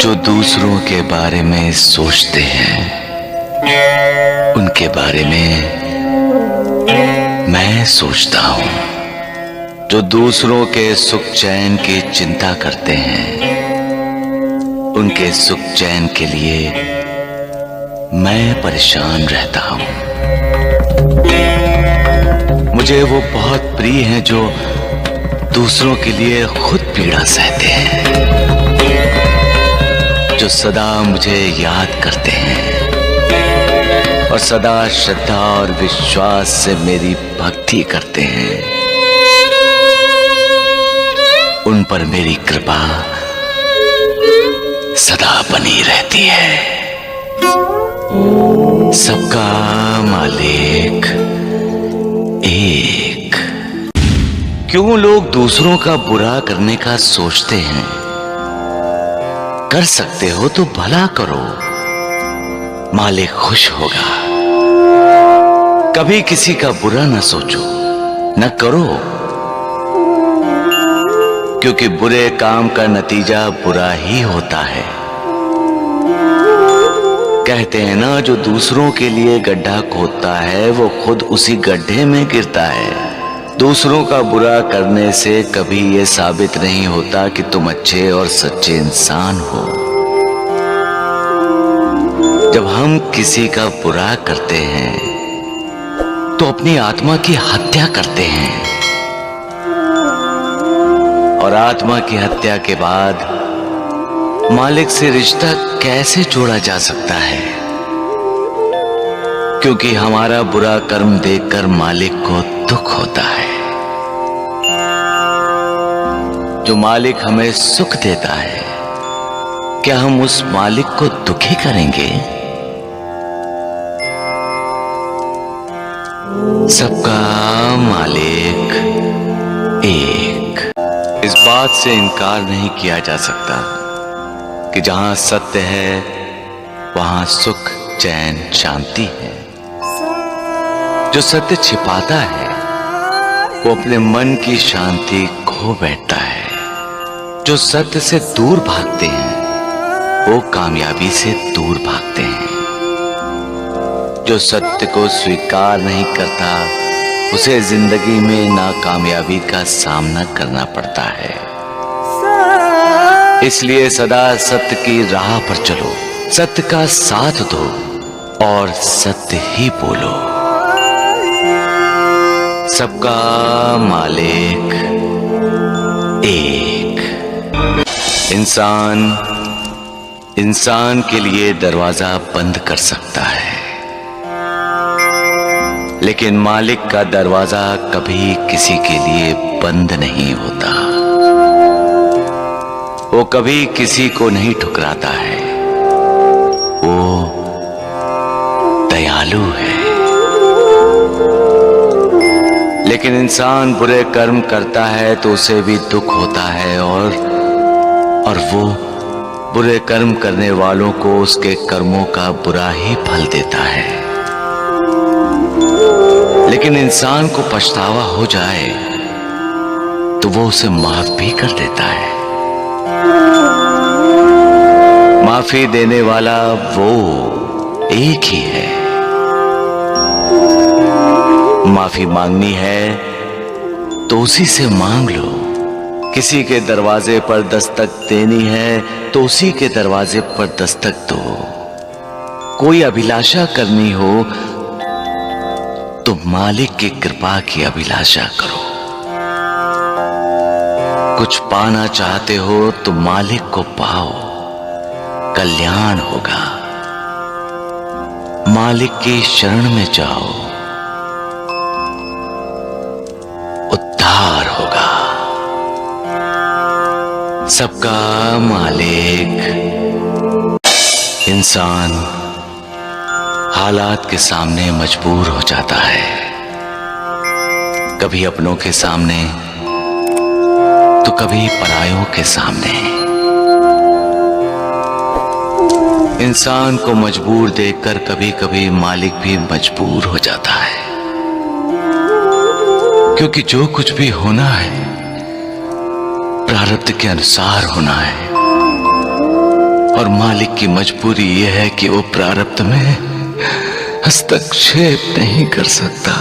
जो दूसरों के बारे में सोचते हैं उनके बारे में मैं सोचता हूं। जो दूसरों के सुख चैन की चिंता करते हैं उनके सुख चैन के लिए मैं परेशान रहता हूं। मुझे वो बहुत प्रिय हैं जो दूसरों के लिए खुद पीड़ा सहते हैं, जो सदा मुझे याद करते हैं और सदा श्रद्धा और विश्वास से मेरी भक्ति करते हैं। उन पर मेरी कृपा सदा बनी रहती है। सबका मालिक एक। क्यों लोग दूसरों का बुरा करने का सोचते हैं? कर सकते हो तो भला करो, मालिक खुश होगा। कभी किसी का बुरा न सोचो, न करो, क्योंकि बुरे काम का नतीजा बुरा ही होता है। कहते हैं ना, जो दूसरों के लिए गड्ढा खोदता है वो खुद उसी गड्ढे में गिरता है। दूसरों का बुरा करने से कभी ये साबित नहीं होता कि तुम अच्छे और सच्चे इंसान हो। जब हम किसी का बुरा करते हैं तो अपनी आत्मा की हत्या करते हैं, और आत्मा की हत्या के बाद मालिक से रिश्ता कैसे जोड़ा जा सकता है? क्योंकि हमारा बुरा कर्म देखकर मालिक को दुख होता है। जो मालिक हमें सुख देता है, क्या हम उस मालिक को दुखी करेंगे? सबका मालिक एक। इस बात से इनकार नहीं किया जा सकता कि जहां सत्य है वहां सुख, चैन, शांति है। जो सत्य छिपाता है वो अपने मन की शांति खो बैठता है। जो सत्य से दूर भागते हैं वो कामयाबी से दूर भागते हैं। जो सत्य को स्वीकार नहीं करता उसे जिंदगी में नाकामयाबी का सामना करना पड़ता है। इसलिए सदा सत्य की राह पर चलो, सत्य का साथ दो और सत्य ही बोलो। सबका मालिक एक। इंसान के लिए दरवाजा बंद कर सकता है, लेकिन मालिक का दरवाजा कभी किसी के लिए बंद नहीं होता। वो कभी किसी को नहीं ठुकराता है। वो दयालु है। लेकिन इंसान बुरे कर्म करता है तो उसे भी दुख होता है, और वो बुरे कर्म करने वालों को उसके कर्मों का बुरा ही फल देता है। लेकिन इंसान को पछतावा हो जाए तो वो उसे माफ भी कर देता है। माफी देने वाला वो एक ही है। माफी मांगनी है तो उसी से मांग लो। किसी के दरवाजे पर दस्तक देनी है तो उसी के दरवाजे पर दस्तक दो। कोई अभिलाषा करनी हो तो मालिक की कृपा की अभिलाषा करो। कुछ पाना चाहते हो तो मालिक को पाओ, कल्याण होगा। मालिक की शरण में जाओ, उद्धार होगा। सबका मालिक इंसान हालात के सामने मजबूर हो जाता है, कभी अपनों के सामने तो कभी परायों के सामने। इंसान को मजबूर देखकर कभी कभी मालिक भी मजबूर हो जाता है, क्योंकि जो कुछ भी होना है प्रारब्ध के अनुसार होना है। और मालिक की मजबूरी यह है कि वो प्रारब्ध में हस्तक्षेप नहीं कर सकता।